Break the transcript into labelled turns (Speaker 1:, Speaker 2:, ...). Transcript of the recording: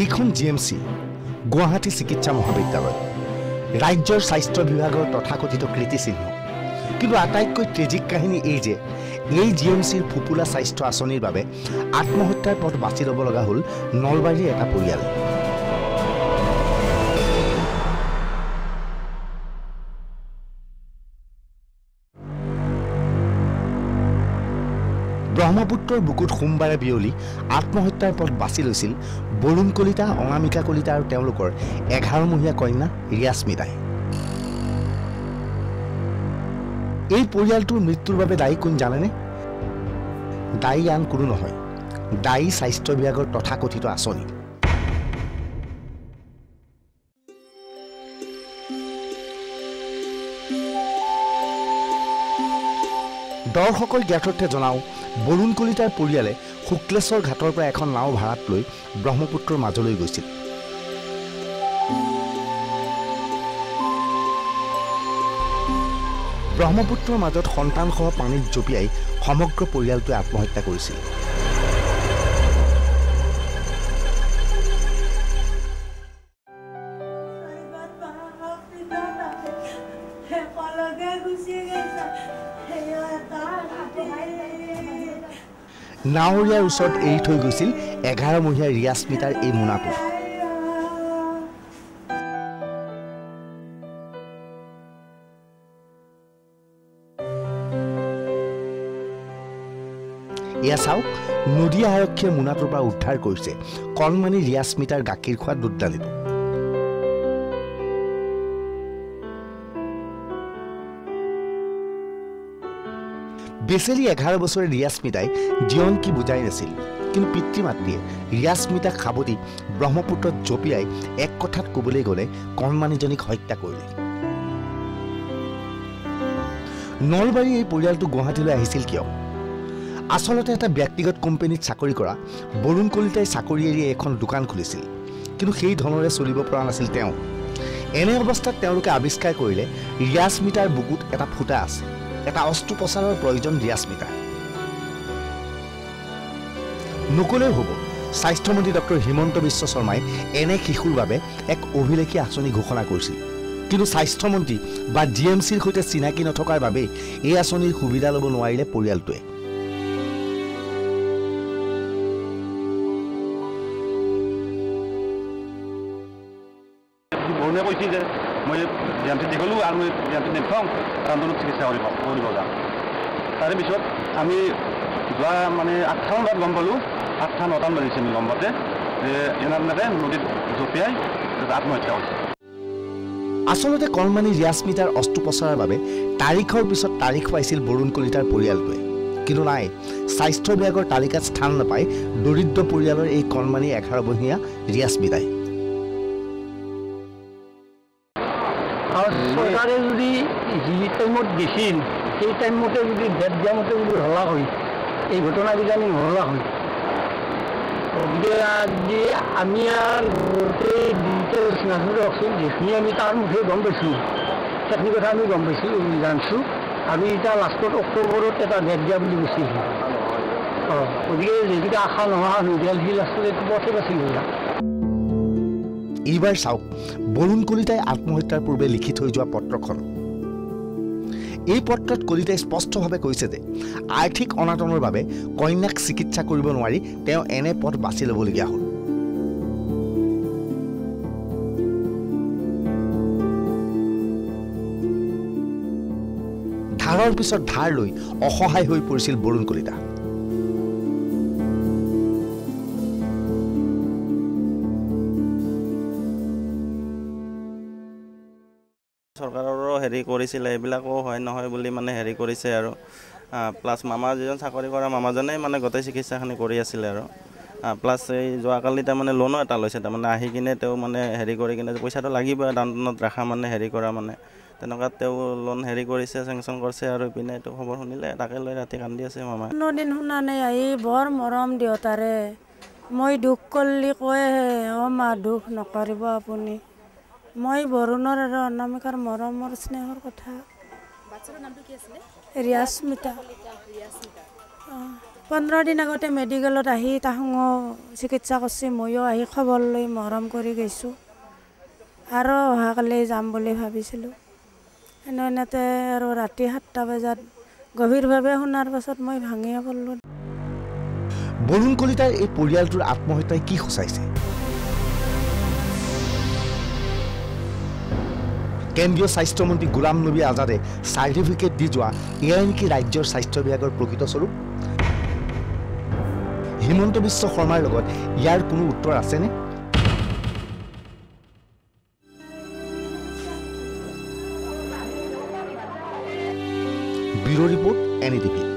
Speaker 1: এইখন জিএমচি গুৱাহাটী চিকিৎসা মহাবিদ্যালয় ৰাজ্যৰ স্বাস্থ্য বিভাগৰ তথাকথিত কীৰ্তিচিহ্ন কিন্তু আটাইতকৈ ট্ৰেজিক কাহিনী এই যে এই জিএমচিৰ ফুপুলা স্বাস্থ্য আঁচনিৰ বাবে আত্মহত্যাৰ পথ বাছি ল'ব লগা হ'ল নলবাৰীৰ এটা পৰিয়ালে ব্ৰহ্মপুত্ৰৰ বুকুত সোমবাৰে বিয়লি আত্মহত্যাৰ পথ বাছি লৈছিল বৰুণ কলিতা অনামিকা কলিতা আৰু তেওঁলোকৰ 11মহীয়া কন্যা ৰিয়াস্মিতাই এই পৰিয়ালটোৰ মৃত্যুৰ বাবে দায়ী কোন জানেনে দায়ী আন কোনো নহয় দায়ী স্বাস্থ্য বিভাগৰ তথাকথিত আঁচনি দৰ্শকৰ জ্ঞাতৰ্থে জনাও বৰুণ কলিতাৰ পৰিয়ালে শুক্লেশ্বৰ ঘাটৰ পৰা এখন নাও ভাড়াত লৈ ব্ৰহ্মপুত্ৰৰ মাজলৈ গৈছিল ব্ৰহ্মপুত্ৰৰ মাজত সন্তানসহ পানীত জঁপিয়াই সমগ্ৰ পৰিয়ালটোৱে আত্মহত্যা কৰিছিল নাৱৰীয়াৰ ওচৰত এৰি থৈ গৈছিল 11মহীয়া ৰিয়াস্মিতাৰ এই মোনাটো এয়া চাওক নদী আৰক্ষীয়ে মোনাটোৰ পৰা উদ্ধাৰ কৰিছে কণমানি ৰিয়াস্মিতাৰ গাখীৰ খোৱা দুধদালিটো বেচেৰি 11 বছৰৰ ৰিয়াস্মিতাই জীৱন কি বুজাই নাছিল কিন্তু পিতৃ মাতৃয়ে ৰিয়াস্মিতাক সাবতি ব্ৰহ্মপুত্ৰত জঁপিয়াই এক কথাত ক'বলৈ গ'লে কণমানিজনীক হত্যা কৰিলে নলবাৰীৰ এই পৰিয়ালটো গুৱাহাটীলৈ আহিছিল কিয় আচলতে এটা ব্যক্তিগত কোম্পানীত চাকৰি কৰা বৰুণ কলিতাই চাকৰি এৰি এখন দোকান খুলিছিল কিন্তু সেই ধনৰে চলিব পৰা নাছিল তেওঁ এনে অৱস্থাত তেওঁলোকে আৱিষ্কাৰ কৰিলে ৰিয়াস্মিতাৰ বুকুত এটা ফুটা আছে এটা অস্ত্ৰোপচাৰৰ প্ৰয়োজন ৰিয়াস্মিতা নকলেও হ'ব স্বাস্থ্যমন্ত্ৰী ডক্টৰ হিমন্ত বিশ্ব শৰ্মাই এনে শিশুৰ বাবে এক অভিলেখী আঁচনি ঘোষণা কৰিছিল কিন্তু স্বাস্থ্যমন্ত্ৰী বা জিএমচিৰ সৈতে চিনাকি নথকাৰ বাবে এই আঁচনিৰ সুবিধা ল'ব নোৱাৰিলে পৰিয়ালটোৱে
Speaker 2: বৰুণে কৈছিল যে মই জিএমচি দেখিলোঁ আৰু মই জিএমচি দেখুৱাম আন্দোলনত চিকিৎসা কৰিব যাম তাৰে পিছত আমি যোৱা মানে 8টা বজাত গম পালোঁ 8টা 9টামান বাজিছে আমি গম পাওঁতে যে এনেকৈ নদীত জঁপিয়াই আত্মহত্যা কৰিছে
Speaker 1: আচলতে কণমানি ৰিয়াস্মিতাৰ অস্ত্ৰোপচাৰৰ বাবে তাৰিখৰ পিছত তাৰিখ পাইছিল বৰুণ কলিতাৰ পৰিয়ালটোৱে কিন্তু নাই স্বাস্থ্য বিভাগৰ তালিকাত স্থান নাপায় দৰিদ্ৰ পৰিয়ালৰ এই কণমানি 11মহীয়া ৰিয়াস্মিতাই
Speaker 3: চৰকাৰে যদি যি টাইমত দিছিল সেই টাইমতে যদি ডেট দিয়া মতে যদি হলা হয় এই ঘটনাবিধানী নহলা হয় গতিকে আজি আমি আৰু গোটেই ডিটেইলছ নাজানোকচোন যিখিনি আমি তাৰ মুখে গম পাইছোঁ সেইখিনি কথা আমি গম পাইছোঁ জানিছোঁ আমি এতিয়া লাষ্টত অক্টোবৰত এটা ডেট দিয়া বুলি কৈছিল গতিকে যিকেইটা আশা নোহোৱা হৈ সি লাষ্টত এইটো পথে বাছি ল'লা
Speaker 1: এইবাৰ চাওক বৰুণ কলিতাই আত্মহত্যাৰ পূৰ্বে লিখি থৈ যোৱা পত্ৰখন এই পত্ৰত কলিতাই স্পষ্টভাৱে কৈছে যে আৰ্থিক অনাটনৰ বাবে কন্যাক চিকিৎসা কৰিব নোৱাৰি তেওঁ এনে পথ বাছি ল'বলগীয়া হ'ল ধাৰৰ পিছত ধাৰ লৈ অসহায় হৈ পৰিছিল বৰুণ কলিতা
Speaker 4: চৰকাৰৰো হেৰি কৰিছিলে এইবিলাকো হয় নহয় বুলি মানে হেৰি কৰিছে আৰু প্লাছ মামা যিজন চাকৰি কৰা মামাজনে মানে গোটেই চিকিৎসাখিনি কৰি আছিলে আৰু প্লাছ এই যোৱাকালি তাৰমানে লোনো এটা লৈছে তাৰমানে আহি কিনে তেওঁ মানে হেৰি কৰি কিনে পইচাটো লাগিবই দানত ৰাখা মানে হেৰি কৰা মানে তেনেকুৱাত তেওঁ লোন হেৰি কৰিছে চেংচন কৰিছে আৰু ইপিনে এইটো খবৰ শুনিলে তাকে লৈ ৰাতি কান্দি আছে মামাই
Speaker 5: দিন শুনা নাই আহি বৰ মৰম দেউতাৰে মই দুখ কৰিলে কয়হে মা দুখ নকৰিব আপুনি মই বৰুণৰ আৰু অনামিকাৰ মৰমৰ স্নেহৰ কথা ৰিয়াস্মিতা 15 দিন আগতে মেডিকেলত আহি তাহোঁ চিকিৎসা কৰিছে ময়ো আহি খবৰ লৈ মৰম কৰি গৈছোঁ আৰু অহাকালি যাম বুলি ভাবিছিলোঁ এনেতে আৰু ৰাতি 7টা বজাত গভীৰভাৱে শুনাৰ পাছত মই ভাঙিয়ে পৰলোঁ
Speaker 1: বৰুণ কলিতাৰ এই পৰিয়ালটোৰ আত্মহত্যাই কি সূচাইছে কেন্দ্ৰীয় স্বাস্থ্যমন্ত্ৰী গোলাম নবী আজাদে চাৰ্টিফিকেট দি যোৱা এয়াই নেকি ৰাজ্যৰ স্বাস্থ্য বিভাগৰ প্ৰকৃত স্বৰূপ হিমন্ত বিশ্ব শৰ্মাৰ লগত ইয়াৰ কোনো উত্তৰ আছেনে ব্যুৰ ৰিপৰ্ট NDTV